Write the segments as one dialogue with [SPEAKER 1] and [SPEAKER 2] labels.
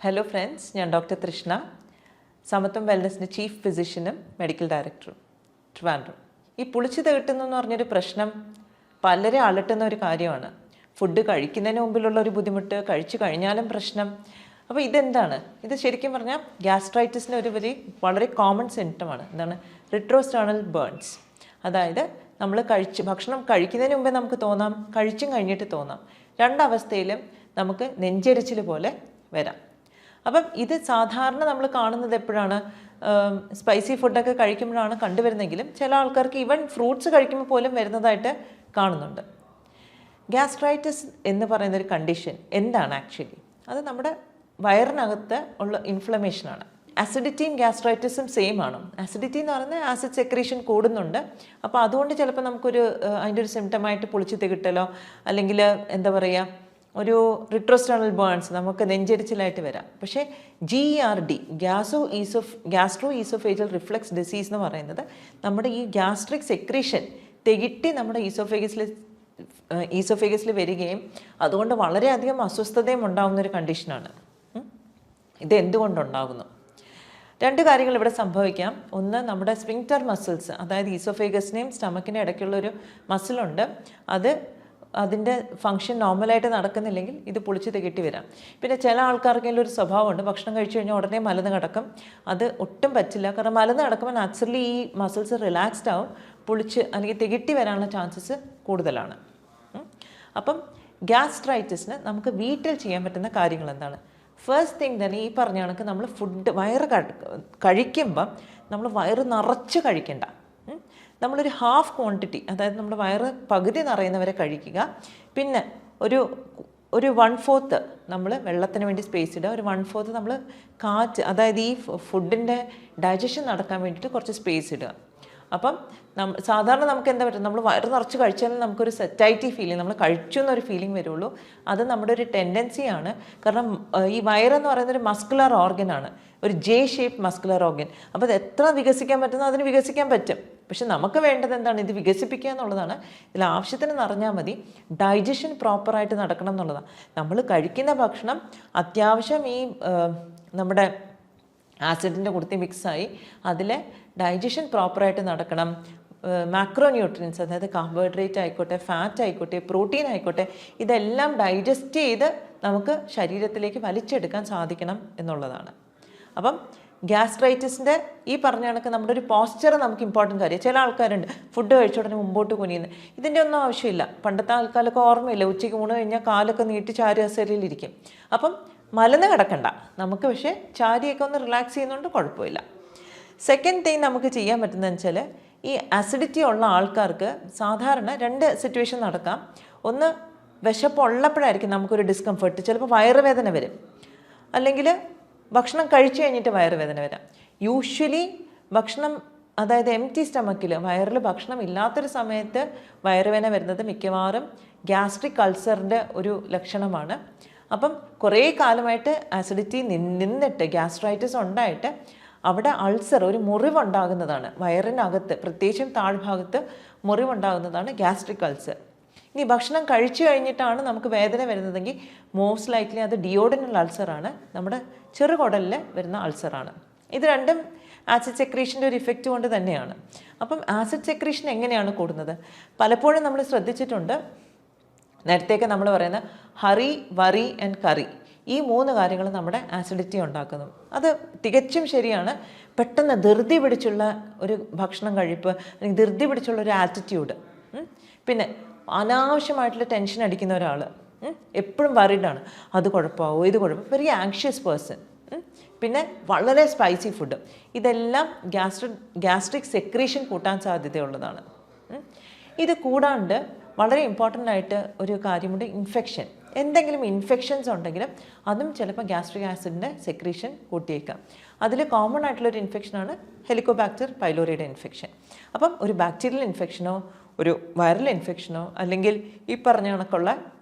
[SPEAKER 1] Hello friends, ഞാൻ doctor തൃഷ്ണ, സമത്വം വെൽനസിൻ്റെ chief ഫിസിഷ്യനും medical ഡയറക്ടറും, ട്രിവാൻഡ്രം. ഈ പുളിച്ചു തേട്ടുന്നെന്ന് പറഞ്ഞൊരു പ്രശ്നം പലരെ അലട്ടുന്ന ഒരു കാര്യമാണ്. ഫുഡ് കഴിക്കുന്നതിന് മുമ്പിലുള്ള ഒരു ബുദ്ധിമുട്ട്, കഴിച്ചു കഴിഞ്ഞാലും പ്രശ്നം. അപ്പോൾ ഇതെന്താണ്? ഇത് ശരിക്കും പറഞ്ഞാൽ ഗ്യാസ്ട്രൈറ്റിസിൻ്റെ വളരെ കോമൺ സിംറ്റമാണ്. എന്താണ്? റിട്രോസ്റ്റേണൽ ബേൺസ്. അതായത് നമ്മൾ ഭക്ഷണം കഴിക്കുന്നതിന് മുമ്പേ നമുക്ക് തോന്നാം, കഴിച്ചും കഴിഞ്ഞിട്ട് തോന്നാം. രണ്ടവസ്ഥയിലും നമുക്ക് നെഞ്ചെരിച്ചിൽ പോലെ വരാം. അപ്പം ഇത് സാധാരണ നമ്മൾ കാണുന്നത് എപ്പോഴാണ്? സ്പൈസി ഫുഡൊക്കെ കഴിക്കുമ്പോഴാണ് കണ്ടുവരുന്നെങ്കിലും ചില ആൾക്കാർക്ക് ഈവൻ ഫ്രൂട്ട്സ് കഴിക്കുമ്പോൾ പോലും വരുന്നതായിട്ട് കാണുന്നുണ്ട്. ഗ്യാസ്ട്രൈറ്റിസ് എന്ന് പറയുന്നൊരു കണ്ടീഷൻ എന്താണ് ആക്ച്വലി? അത് നമ്മുടെ വയറിനകത്ത് ഉള്ള ഇൻഫ്ലമേഷനാണ്. ആസിഡിറ്റിയും ഗ്യാസ്ട്രൈറ്റിസും സെയിം ആണ്. ആസിഡിറ്റി എന്ന് പറയുന്നത് ആസിഡ് സെക്രീഷൻ കൂടുന്നുണ്ട്. അപ്പോൾ അതുകൊണ്ട് ചിലപ്പോൾ നമുക്കൊരു അതിൻ്റെ ഒരു സിംറ്റമായിട്ട് പുളിച്ചു തികിട്ടലോ അല്ലെങ്കിൽ എന്താ പറയുക, ഒരു റിട്രോസ്റ്റേണൽ ബേൺസ്, നമുക്ക് നെഞ്ചെരിച്ചിലായിട്ട് വരാം. പക്ഷേ GERD, gastro oesophageal reflux disease എന്ന് പറയുന്നത് നമ്മുടെ ഈ ഗ്യാസ്ട്രിക് സെക്രീഷൻ തികിട്ടി നമ്മുടെ ഈസോഫേഗസിൽ വരികയും അതുകൊണ്ട് വളരെയധികം അസ്വസ്ഥതയും ഉണ്ടാകുന്നൊരു കണ്ടീഷനാണ്. ഇത് എന്തുകൊണ്ടുണ്ടാകുന്നു? രണ്ട് കാര്യങ്ങൾ ഇവിടെ സംഭവിക്കാം. ഒന്ന്, നമ്മുടെ സ്ഫിങ്ക്റ്റർ മസിൽസ്, അതായത് ഈസോഫേഗസിനെയും സ്റ്റമക്കിൻ്റെ ഇടയ്ക്കുള്ളൊരു മസിലുണ്ട്, അതിൻ്റെ ഫങ്ഷൻ നോർമലായിട്ട് നടക്കുന്നില്ലെങ്കിൽ ഇത് പുളിച്ച് തികട്ടി വരാം. പിന്നെ ചില ആൾക്കാർക്കെങ്കിലും ഒരു സ്വഭാവമുണ്ട്, ഭക്ഷണം കഴിച്ചു കഴിഞ്ഞാൽ ഉടനെ മലന്ന് കിടക്കും. അത് ഒട്ടും പറ്റില്ല. കാരണം മലന്ന് കിടക്കുമ്പോൾ നാച്ചുറലി ഈ മസിൽസ് റിലാക്സ്ഡ് ആവും, പുളിച്ച് അല്ലെങ്കിൽ തികട്ടി വരാനുള്ള ചാൻസസ് കൂടുതലാണ്. അപ്പം ഗ്യാസ്ട്രൈറ്റിസിന് നമുക്ക് വീട്ടിൽ ചെയ്യാൻ പറ്റുന്ന കാര്യങ്ങൾ എന്താണ്? ഫസ്റ്റ് തിങ് തന്നെ ഈ പറഞ്ഞ കണക്ക് നമ്മൾ വയറ് കഴിക്കുമ്പം നമ്മൾ വയറ് നിറച്ച് കഴിക്കണ്ട. നമ്മളൊരു ഹാഫ് ക്വാണ്ടിറ്റി, അതായത് നമ്മുടെ വയറ് പകുതി നിറയുന്നവരെ കഴിക്കുക. പിന്നെ ഒരു 1/4 നമ്മൾ വെള്ളത്തിന് വേണ്ടി സ്പേസ് ഇടുക. ഒരു 1/4 നമ്മൾ കാറ്റ്, അതായത് ഈ ഫുഡിൻ്റെ ഡൈജഷൻ നടക്കാൻ വേണ്ടിയിട്ട് കുറച്ച് സ്പേസ് ഇടുക. അപ്പം സാധാരണ നമുക്ക് എന്താ പറ്റും, നമ്മൾ വയറ് നിറച്ച് കഴിച്ചാലും നമുക്കൊരു സെറ്റൈറ്റി ഫീലിംഗ്, നമ്മൾ കഴിച്ചു എന്നൊരു ഫീലിംഗ് വരുള്ളൂ. അത് നമ്മുടെ ഒരു ടെൻഡൻസിയാണ്. കാരണം ഈ വയറെന്ന് പറയുന്നൊരു മസ്കുലർ ഓർഗനാണ്, ഒരു ഷേപ്പ് മസ്കുലർ ഓർഗൻ. അപ്പോൾ അത് എത്ര വികസിക്കാൻ പറ്റുന്നോ അതിന് വികസിക്കാൻ പറ്റും. പക്ഷെ നമുക്ക് വേണ്ടത് എന്താണ്? ഇത് വികസിപ്പിക്കുക എന്നുള്ളതാണ്. ഇതിൽ ആവശ്യത്തിന് നിറഞ്ഞാൽ മതി. ഡൈജഷൻ പ്രോപ്പറായിട്ട് നടക്കണം എന്നുള്ളതാണ്. നമ്മൾ കഴിക്കുന്ന ഭക്ഷണം അത്യാവശ്യം ഈ നമ്മുടെ ആസിഡിൻ്റെ കൂട്ടത്തിൽ മിക്സായി അതിലെ ഡൈജഷൻ പ്രോപ്പറായിട്ട് നടക്കണം. മാക്രോ ന്യൂട്രിയൻസ്, അതായത് കാർബോഹൈഡ്രേറ്റ് ആയിക്കോട്ടെ, ഫാറ്റ് ആയിക്കോട്ടെ, പ്രോട്ടീൻ ആയിക്കോട്ടെ, ഇതെല്ലാം ഡൈജസ്റ്റ് ചെയ്ത് നമുക്ക് ശരീരത്തിലേക്ക് വലിച്ചെടുക്കാൻ സാധിക്കണം എന്നുള്ളതാണ്. അപ്പം ഗ്യാസ്ട്രൈറ്റിസിൻ്റെ ഈ പറഞ്ഞ കണക്ക് നമ്മുടെ ഒരു പോസ്ചർ നമുക്ക് ഇമ്പോർട്ടൻ്റ് കാര്യം. ചില ആൾക്കാരുണ്ട് ഫുഡ് കഴിച്ച ഉടനെ മുമ്പോട്ട് കുനിയുന്നത്. ഇതിൻ്റെ ഒന്നും ആവശ്യമില്ല. പണ്ടത്തെ ആൾക്കാരൊക്കെ ഓർമ്മയില്ല, ഉച്ചയ്ക്ക് ഊണ് കഴിഞ്ഞാൽ കാലൊക്കെ നീട്ടി ചാരി കസേരയിലിരിക്കും. അപ്പം മലന്ന് കിടക്കണ്ട നമുക്ക്, പക്ഷേ ചാരിയൊക്കെ ഒന്ന് റിലാക്സ് ചെയ്യുന്നതുകൊണ്ട് കുഴപ്പമില്ല. സെക്കൻഡ് തിങ് നമുക്ക് ചെയ്യാൻ പറ്റുന്നതെന്ന് വെച്ചാൽ, ഈ ആസിഡിറ്റി ഉള്ള ആൾക്കാർക്ക് സാധാരണ 2 സിറ്റുവേഷൻ നടക്കാം. ഒന്ന്, വിശപ്പുള്ളപ്പോഴായിരിക്കും നമുക്കൊരു ഡിസ്കംഫർട്ട്, ചിലപ്പോൾ വയറുവേദന വരും. അല്ലെങ്കിൽ ഭക്ഷണം കഴിച്ചു കഴിഞ്ഞിട്ട് വയറുവേദന വരാം. യൂഷ്വലി ഭക്ഷണം, അതായത് എംപ്റ്റി സ്റ്റമക്കിൽ വയറിൽ ഭക്ഷണം ഇല്ലാത്തൊരു സമയത്ത് വയറുവേദന വരുന്നത് മിക്കവാറും ഗ്യാസ്ട്രിക് അൾസറിൻ്റെ ഒരു ലക്ഷണമാണ്. അപ്പം കുറേ കാലമായിട്ട് ആസിഡിറ്റി നിന്നിട്ട് ഗ്യാസ്ട്രൈറ്റിസ് ഉണ്ടായിട്ട് അവിടെ അൾസർ, ഒരു മുറിവുണ്ടാകുന്നതാണ് വയറിനകത്ത്, പ്രത്യേകിച്ചും താഴ്ഭാഗത്ത് മുറിവുണ്ടാകുന്നതാണ് ഗ്യാസ്ട്രിക് അൾസർ. ഇനി ഭക്ഷണം കഴിച്ചു കഴിഞ്ഞിട്ടാണ് നമുക്ക് വേദന വരുന്നതെങ്കിൽ മോസ്റ്റ് ലൈക്ലി അത് ഡിയോഡിനൽ അൾസറാണ്, നമ്മുടെ ചെറുകുടലിൽ വരുന്ന അൾസറാണ്. ഇത് രണ്ടും ആസിഡ് സെക്രീഷൻ്റെ ഒരു ഇഫക്റ്റ് കൊണ്ട് തന്നെയാണ്. അപ്പം ആസിഡ് സെക്രീഷൻ എങ്ങനെയാണ് കൂടുന്നത്? പലപ്പോഴും നമ്മൾ ശ്രദ്ധിച്ചിട്ടുണ്ട്, നേരത്തെയൊക്കെ നമ്മൾ പറയുന്ന ഹറി, വറി ആൻഡ് കറി, ഈ 3 കാര്യങ്ങൾ നമ്മുടെ ആസിഡിറ്റി ഉണ്ടാക്കുന്നു. അത് തികച്ചും ശരിയാണ്. പെട്ടെന്ന് ധൃതി പിടിച്ചുള്ള ഒരു ഭക്ഷണം കഴിപ്പ്, അല്ലെങ്കിൽ ധൃതി പിടിച്ചുള്ള ഒരു ആറ്റിറ്റ്യൂഡ്, പിന്നെ അനാവശ്യമായിട്ടുള്ള ടെൻഷൻ അടിക്കുന്ന ഒരാൾ, എപ്പോഴും വറീഡാണ്, അത് കുഴപ്പമാവോ, ഇത് കുഴപ്പം, വെരി ആങ്ഷ്യസ് പേഴ്സൺ, പിന്നെ വളരെ സ്പൈസി ഫുഡ്, ഇതെല്ലാം ഗ്യാസ്ട്രിക് സെക്രീഷൻ കൂട്ടാൻ സാധ്യതയുള്ളതാണ്. ഇത് കൂടാണ്ട് വളരെ ഇമ്പോർട്ടൻ്റ് ആയിട്ട് ഒരു കാര്യമുണ്ട്, ഇൻഫെക്ഷൻ. എന്തെങ്കിലും ഇൻഫെക്ഷൻസ് ഉണ്ടെങ്കിലും അതും ചിലപ്പോൾ ഗ്യാസ്ട്രിക് ആസിഡിൻ്റെ സെക്രീഷൻ കൂട്ടിയേക്കാം. അതിൽ കോമൺ ആയിട്ടുള്ളൊരു ഇൻഫെക്ഷനാണ് ഹെലിക്കോബാക്ടർ പൈലോറിയുടെ ഇൻഫെക്ഷൻ. അപ്പം ഒരു ബാക്ടീരിയൽ ഇൻഫെക്ഷനോ ഒരു വൈറൽ ഇൻഫെക്ഷനോ അല്ലെങ്കിൽ ഈ പറഞ്ഞ കണക്കുള്ള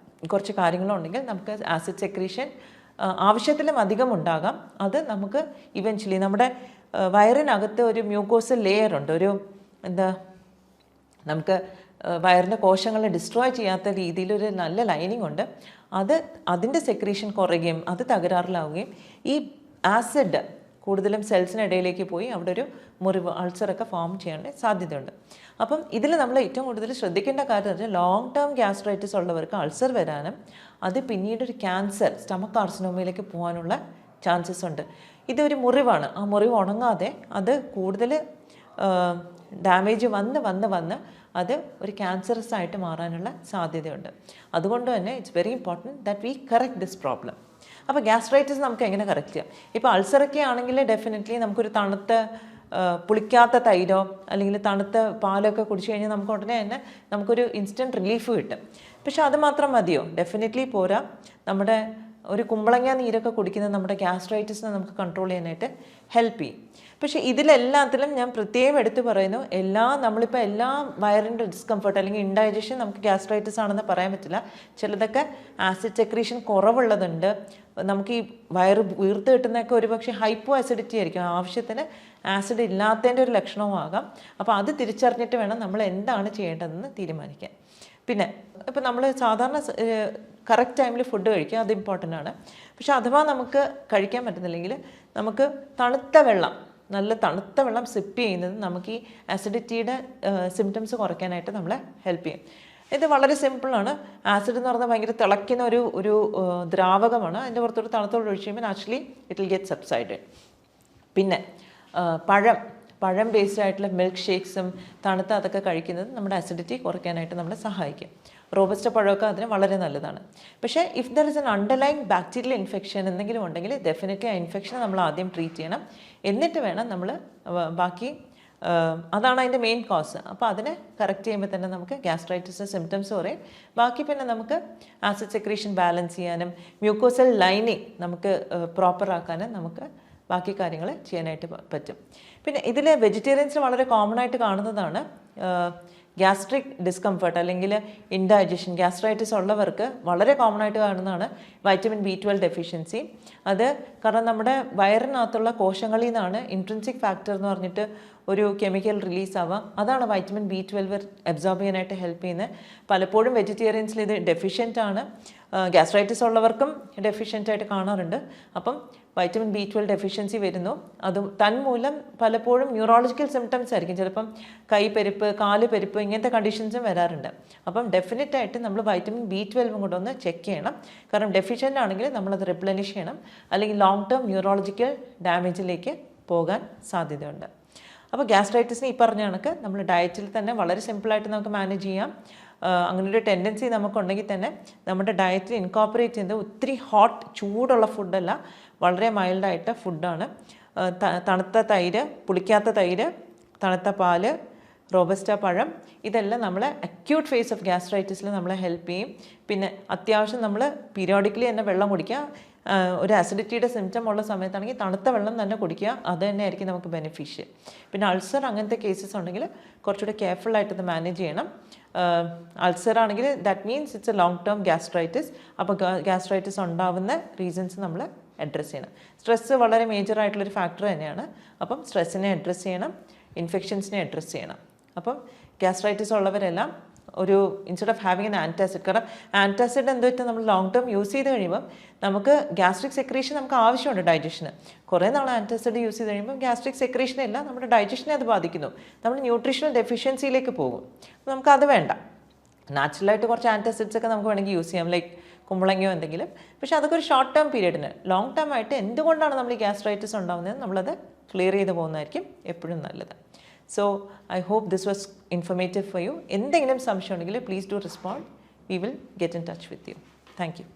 [SPEAKER 1] കുറച്ച് കാര്യങ്ങളോ ഉണ്ടെങ്കിൽ നമുക്ക് ആസിഡ് സെക്രീഷൻ ആവശ്യത്തിലും അധികം ഉണ്ടാകാം. അത് നമുക്ക് ഇവൻച്വലി നമ്മുടെ വയറിനകത്ത് ഒരു മ്യൂക്കോസൽ ലെയർ ഉണ്ട്, ഒരു നമുക്ക് വയറിൻ്റെ കോശങ്ങളെ ഡിസ്ട്രോയ് ചെയ്യാത്ത രീതിയിലൊരു നല്ല ലൈനിങ് ഉണ്ട്. അതിൻ്റെ സെക്രീഷൻ കുറയുകയും അത് തകരാറിലാവുകയും ഈ ആസിഡ് കൂടുതലും സെൽസിനിടയിലേക്ക് പോയി അവിടെ ഒരു മുറിവ് അൾസറൊക്കെ ഫോം ചെയ്യാൻ സാധ്യതയുണ്ട്. അപ്പം ഇതിൽ നമ്മൾ ഏറ്റവും കൂടുതൽ ശ്രദ്ധിക്കേണ്ട കാര്യം എന്ന് വെച്ചാൽ ലോങ് ടേം ഗ്യാസ്ട്രൈറ്റിസ് ഉള്ളവർക്ക് അൾസർ വരാനും അത് പിന്നീട് ഒരു ക്യാൻസർ സ്റ്റമക്ക് കാർസിനോമയിലേക്ക് പോകാനുള്ള ചാൻസസ് ഉണ്ട്. ഇതൊരു മുറിവാണ്. ആ മുറിവ് ഉണങ്ങാതെ അത് കൂടുതൽ ഡാമേജ് വന്ന് അത് ഒരു ക്യാൻസറസ് ആയിട്ട് മാറാനുള്ള സാധ്യതയുണ്ട്. അതുകൊണ്ട് തന്നെ it's very important that we correct this problem. അപ്പോൾ ഗ്യാസ്ട്രൈറ്റിസ് നമുക്ക് എങ്ങനെ കറക്റ്റ് ചെയ്യാം? ഇപ്പോൾ അൾസറൊക്കെ ആണെങ്കിൽ ഡെഫിനറ്റ്ലി നമുക്കൊരു തണുത്ത പുളിക്കാത്ത തൈരോ അല്ലെങ്കിൽ തണുത്ത പാലൊക്കെ കുടിച്ചു കഴിഞ്ഞാൽ നമുക്ക് ഉടനെ തന്നെ നമുക്കൊരു ഇൻസ്റ്റൻറ്റ് റിലീഫ് കിട്ടും. പക്ഷെ അത് മാത്രം മതിയോ? ഡെഫിനറ്റ്ലി പോരാ. നമ്മുടെ ഒരു കുമ്പളങ്ങ നീരൊക്കെ കുടിക്കുന്നത് നമ്മുടെ ഗ്യാസ്ട്രൈറ്റിസിനെ നമുക്ക് കൺട്രോൾ ചെയ്യാനായിട്ട് ഹെൽപ്പ് ചെയ്യും. പക്ഷേ ഇതിലെല്ലാത്തിലും ഞാൻ പ്രത്യേകം എടുത്തു പറയുന്നു, നമ്മളിപ്പോൾ എല്ലാ വയറിൻ്റെ ഡിസ്കംഫർട്ട് അല്ലെങ്കിൽ ഇൻഡൈജഷൻ നമുക്ക് ഗ്യാസ്ട്രൈറ്റിസ് ആണെന്ന് പറയാൻ പറ്റില്ല. ചിലതൊക്കെ ആസിഡ് സെക്രീഷൻ കുറവുള്ളതുണ്ട്. നമുക്ക് ഈ വയറ് വീർത്ത് കിട്ടുന്നതൊക്കെ ഒരുപക്ഷെ ഹൈപ്പോ ആസിഡിറ്റി ആയിരിക്കും, ആവശ്യത്തിന് ആസിഡ് ഇല്ലാത്തതിൻ്റെ ഒരു ലക്ഷണവും ആകാം. അപ്പോൾ അത് തിരിച്ചറിഞ്ഞിട്ട് വേണം നമ്മൾ എന്താണ് ചെയ്യേണ്ടതെന്ന് തീരുമാനിക്കാൻ. പിന്നെ ഇപ്പോൾ നമ്മൾ സാധാരണ കറക്റ്റ് ടൈമിൽ ഫുഡ് കഴിക്കുക, അത് ഇമ്പോർട്ടൻ്റ് ആണ്. പക്ഷെ അഥവാ നമുക്ക് കഴിക്കാൻ പറ്റുന്നില്ലെങ്കിൽ നമുക്ക് നല്ല തണുത്ത വെള്ളം സിപ്പ് ചെയ്യുന്നത് നമുക്ക് ഈ അസിഡിറ്റിയുടെ സിംറ്റംസ് കുറയ്ക്കാനായിട്ട് നമ്മളെ ഹെൽപ്പ് ചെയ്യും. ഇത് വളരെ സിമ്പിളാണ്. ആസിഡ് എന്ന് പറഞ്ഞാൽ ഭയങ്കര തിളയ്ക്കുന്ന ഒരു ദ്രാവകമാണ്. അതിൻ്റെ പുറത്തൊരു തണുത്തോട് ഒഴിച്ച് കഴിയുമ്പോൾ നാച്ചുറലി ഇറ്റ് വിൽ ഗെറ്റ് സബ്സൈഡഡ്. പിന്നെ പഴം ബേസ്ഡ് ആയിട്ടുള്ള മിൽക്ക് ഷേക്സും അതൊക്കെ കഴിക്കുന്നത് നമ്മുടെ അസിഡിറ്റി കുറയ്ക്കാനായിട്ട് നമ്മളെ സഹായിക്കും. റോബസ്റ്റ പഴമൊക്കെ അതിന് വളരെ നല്ലതാണ്. പക്ഷേ if there is an underline bacterial infection എന്തെങ്കിലും ഉണ്ടെങ്കിൽ ഡെഫിനറ്റ്ലി ആ ഇൻഫെക്ഷനെ നമ്മൾ ആദ്യം ട്രീറ്റ് ചെയ്യണം. എന്നിട്ട് വേണം നമ്മൾ ബാക്കി, അതാണ് അതിൻ്റെ മെയിൻ കോസ്. അപ്പോൾ അതിനെ കറക്റ്റ് ചെയ്യുമ്പോൾ തന്നെ നമുക്ക് ഗ്യാസ്ട്രൈറ്റിസ് സിംറ്റംസ് കുറയും. ബാക്കി പിന്നെ നമുക്ക് ആസിഡ് സെക്രീഷൻ ബാലൻസ് ചെയ്യാനും മ്യൂക്കോസൽ ലൈനിങ് നമുക്ക് പ്രോപ്പറാക്കാനും നമുക്ക് ബാക്കി കാര്യങ്ങൾ ചെയ്യാനായിട്ട് പറ്റും. പിന്നെ ഇതിൽ വെജിറ്റേറിയൻസിന് വളരെ കോമൺ ആയിട്ട് കാണുന്നതാണ് ഗ്യാസ്ട്രിക് ഡിസ്കംഫർട്ട് അല്ലെങ്കിൽ ഇൻഡൈജഷൻ. ഗ്യാസ്ട്രൈറ്റിസ് ഉള്ളവർക്ക് വളരെ കോമൺ ആയിട്ട് കാണുന്നതാണ് വൈറ്റമിൻ B12 ഡെഫിഷ്യൻസി. അത് കാരണം നമ്മുടെ വയറിനകത്തുള്ള കോശങ്ങളിൽ നിന്നാണ് ഇൻട്രിൻസിക് ഫാക്ടർ എന്ന് പറഞ്ഞിട്ട് ഒരു കെമിക്കൽ റിലീസ് ആവാം. അതാണ് വൈറ്റമിൻ B12 അബ്സോർബ് ചെയ്യാനായിട്ട് ഹെൽപ്പ് ചെയ്യുന്നത്. പലപ്പോഴും വെജിറ്റേറിയൻസിൽ ഇത് ഡെഫിഷ്യൻ്റ് ആണ്. ഗ്യാസ്ട്രൈറ്റിസ് ഉള്ളവർക്കും ഡെഫിഷ്യൻ്റ് ആയിട്ട് കാണാറുണ്ട്. അപ്പം വൈറ്റമിൻ B12 ഡെഫിഷ്യൻസി വരുന്നു. അതും തന്മൂലം പലപ്പോഴും ന്യൂറോളജിക്കൽ സിംറ്റംസ് ആയിരിക്കും. ചിലപ്പം കൈപ്പെരുപ്പ്, കാല് പെരുപ്പ്, ഇങ്ങനത്തെ കണ്ടീഷൻസും വരാറുണ്ട്. അപ്പം ഡെഫിനറ്റായിട്ട് നമ്മൾ വൈറ്റമിൻ B12 കൂടെ ഒന്ന് ചെക്ക് ചെയ്യണം. കാരണം ഡെഫിഷ്യൻ്റ് ആണെങ്കിൽ നമ്മളത് റിപ്ലനിഷ് ചെയ്യണം, അല്ലെങ്കിൽ ലോങ് ടേം ന്യൂറോളജിക്കൽ ഡാമേജിലേക്ക് പോകാൻ സാധ്യതയുണ്ട്. അപ്പോൾ ഗ്യാസ്ട്രൈറ്റിസിന് ഈ പറഞ്ഞ കണക്ക് നമ്മൾ ഡയറ്റിൽ തന്നെ വളരെ സിമ്പിളായിട്ട് നമുക്ക് മാനേജ് ചെയ്യാം. അങ്ങനൊരു ടെൻഡൻസി നമുക്കുണ്ടെങ്കിൽ തന്നെ നമ്മുടെ ഡയറ്റിൽ ഇൻകോപ്പറേറ്റ് ചെയ്യുന്നത് ഒത്തിരി ചൂടുള്ള ഫുഡല്ല, വളരെ മൈൽഡായിട്ട് ഫുഡാണ്. തണുത്ത തൈര്, പുളിക്കാത്ത തൈര്, തണുത്ത പാല്, റോബസ്റ്റ പഴം, ഇതെല്ലാം നമ്മളെ അക്യൂട്ട് ഫേസ് ഓഫ് ഗ്യാസ്ട്രൈറ്റിസിൽ നമ്മളെ ഹെൽപ്പ് ചെയ്യും. പിന്നെ അത്യാവശ്യം നമ്മൾ പീരിയോഡിക്കലി തന്നെ വെള്ളം കുടിക്കുക. ഒരു അസിഡിറ്റിയുടെ സിംറ്റം ഉള്ള സമയത്താണെങ്കിൽ തണുത്ത വെള്ളം തന്നെ കുടിക്കുക. അത് തന്നെ ആയിരിക്കും നമുക്ക് ബെനിഫിഷ്യൽ. പിന്നെ അൾസർ അങ്ങനത്തെ കേസസ് ഉണ്ടെങ്കിൽ കുറച്ചുകൂടെ കെയർഫുള്ളായിട്ട് ഇത് മാനേജ് ചെയ്യണം. അൾസർ ആണെങ്കിൽ that means it's A long term gastritis. അപ്പോൾ ഗ്യാസ്ട്രൈറ്റിസ് ഉണ്ടാവുന്ന റീസൺസ് നമ്മൾ അഡ്രസ്സ് ചെയ്യണം. സ്ട്രെസ്സ് വളരെ മേജറായിട്ടുള്ളൊരു ഫാക്ടർ തന്നെയാണ്. അപ്പം സ്ട്രെസ്സിനെ അഡ്രസ്സ് ചെയ്യണം, ഇൻഫെക്ഷൻസിനെ അഡ്രസ്സ് ചെയ്യണം. അപ്പം ഗ്യാസ്ട്രൈറ്റിസ് ഉള്ളവരെല്ലാം instead of having an antacid, കാരണം ആൻറ്റാസിഡ് എന്ത് വെച്ചാൽ നമ്മൾ ലോങ് ടേം യൂസ് ചെയ്ത് കഴിയുമ്പം നമുക്ക് ഗ്യാസ്ട്രിക് സെക്രീഷൻ നമുക്ക് ആവശ്യമുണ്ട് ഡൈജഷന്. കുറേ നാൾ ആൻറ്റാസിഡ് യൂസ് ചെയ്ത് കഴിയുമ്പോൾ ഗ്യാസ്ട്രിക് സെക്രീഷനല്ല, നമ്മുടെ ഡൈജഷനെ അത് ബാധിക്കുന്നു. നമ്മൾ ന്യൂട്രീഷണൽ ഡെഫിഷ്യൻസിയിലേക്ക് പോകും. നമുക്കത് വേണ്ട. നാച്ചുറലായിട്ട് കുറച്ച് ആൻറ്റാസിഡ്സ് ഒക്കെ നമുക്ക് വേണമെങ്കിൽ യൂസ് ചെയ്യാം, ലൈക്ക് കുമ്പളങ്ങയോ എന്തെങ്കിലും. പക്ഷേ അതൊക്കെ ഒരു ഷോർട്ട് ടേം പീരീഡിന്. ലോങ് ടേം ആയിട്ട് എന്തുകൊണ്ടാണ് നമ്മൾ ഈ ഗ്യാസ്ട്രൈറ്റിസ് ഉണ്ടാകുന്നത് നമ്മളത് ക്ലിയർ ചെയ്ത് പോകുന്നതായിരിക്കും എപ്പോഴും നല്ലത്. So I hope this was informative for you. എന്തെങ്കിലും സംശയം ഉണ്ടെങ്കിൽ please do respond. We will get in touch with you. Thank you.